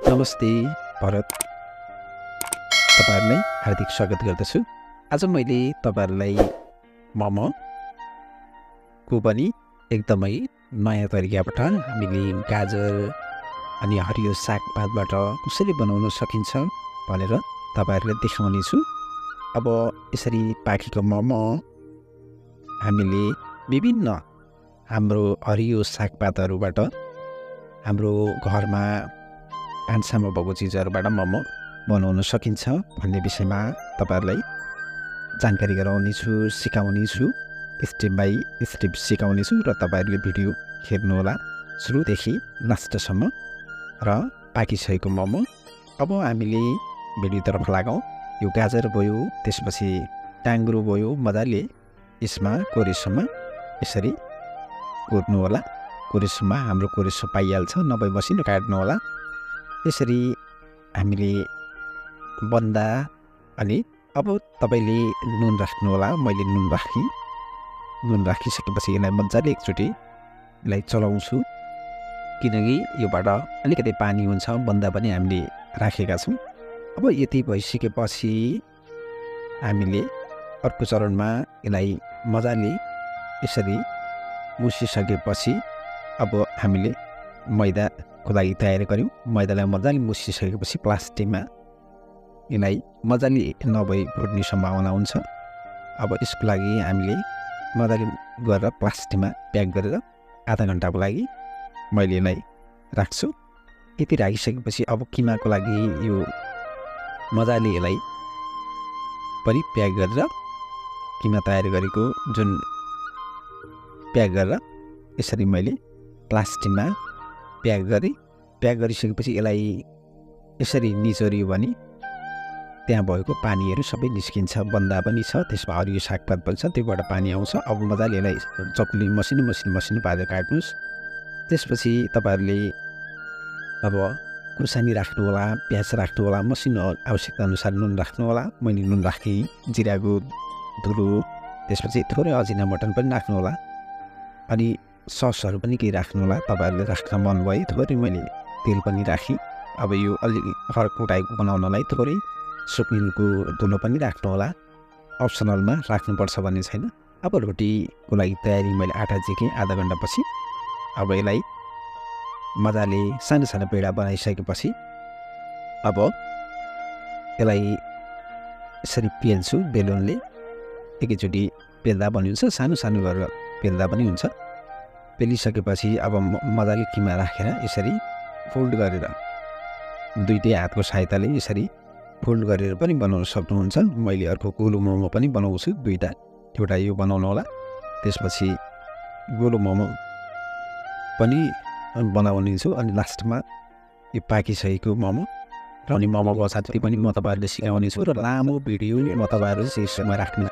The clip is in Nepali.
नमस्ते भरत, तपाईहरुलाई हार्दिक स्वागत गर्दछु। आज मैले तपाईहरुलाई मोमोको पनि एकदमै नयाँ तरिकाबाट हामीले गाजर अनि हरियो सागपातबाट कसरी बनाउन सकिन्छ भनेर तपाईहरुलाई देखाउने छु। अब यसरी पाकेको मोमो हामीले विभिन्न हाम्रो हरियो सागपातहरुबाट हाम्रो घरमा भान्सामा भएको चिजहरुबाट मोमो बनाउन सकिन्छ भन्ने विषयमा तपाईहरुलाई जानकारी गराउने छु, सिकाउने छु, स्टेप बाइ स्टेप सिकाउने छु र तपाईहरुले भिडियो हेर्नु होला सुरुदेखि लास्टसम्म। र पाकिसकेको मोमो अब हामीले भिडियोतर्फ लागौं। यो गाजर भयो, त्यसपछि टाङ्ग्रो भयो, मजाले यसमा कोरेसोमा यसरी कोर्नु होला। कोरेसोमा हाम्रो कोरेसो पाइहाल्छ, नभए मसिनो काट्नु होला। यसरी हामीले बन्दा अनि अब तपाईले नुन राख्नु होला। मैले नुन राखिसकेपछि यसलाई मजाले एकचोटि यसलाई चलाउँछु, किनकि योबाट अलिकति पानी हुन्छ, बन्दा पनि हामीले राखेका छौं। अब यति भइसकेपछि हामीले अर्को चरणमा यसलाई मजाले यसरी मुसिसकेपछि अब हामीले मैदाको लागि तयारी गर्यौं। मैदालाई मजाले मुसिसकेपछि प्लास्टिकमा यसलाई मजाले नभई फुट्ने सम्भावना हुन्छ। अब यसको लागि हामीले मजाले गरेर प्लास्टिकमा प्याक गरेर आधा घण्टाको लागि मैले यसलाई राख्छु। यति राखिसकेपछि अब किमाको लागि यो मजाले यसलाई पनि प्याक गरेर किमा तयार गरेको जुन प्याक गरेर यसरी मैले प्लास्टिकमा प्याक गरिसकेपछि यसलाई यसरी निचोरियो भने त्यहाँ भएको पानीहरू सबै निस्किन्छ। बन्दा पनि छ, त्यसमा हरियो सागपात पनि छ, त्योबाट पानी आउँछ। अब मजाले यसलाई चकुली मसिनो पारेर काट्नुस्। त्यसपछि तपाईहरुले अब खुर्सानी राख्नु होला, प्याज राख्नु होला, मसिनो आवश्यकता अनुसार नुन राख्नु होला। मैले नुन राखेँ, जिराको धुलो, त्यसपछि थोरै अजिना मटन पनि राख्नु होला। अनि ससहरु पनि केही राख्नु होला, तपाईहरुले राख्न मन भए। थोरै मैले तेल पनि राखेँ। अब यो अलि अर्को टाइपको बनाउनलाई थोरै सुक्निलको धुलो पनि राख्नु होला, अप्सनलमा राख्नुपर्छ भन्ने छैन। अब रोटीको लागि तयारी मैले आटा झिकेँ आधा घण्टापछि। अब यसलाई मजाले सानो सानो पेडा बनाइसकेपछि अब यसलाई यसरी पेल्छु बेलुनले। एकैचोटि पेल्दा पनि हुन्छ, सानो सानो गरेर पेल्दा पनि हुन्छ। पेलिसकेपछि अब मजाले किमा राखेर यसरी फोल्ड गरेर दुईटै हातको सहायताले यसरी फोल्ड गरेर पनि बनाउन सक्नुहुन्छ। मैले अर्को गोलो मोमो पनि बनाउँछु, दुईटा, एउटा यो बनाउनु होला। त्यसपछि गोलो मोमो पनि बनाउने छु। अनि लास्टमा यो पाकिसकेको मोमो र अनि मोमोको साथै पनि म तपाईहरुले सिकाउने छु र लामो भिडियो म तपाईहरुले शेषमा राख्ने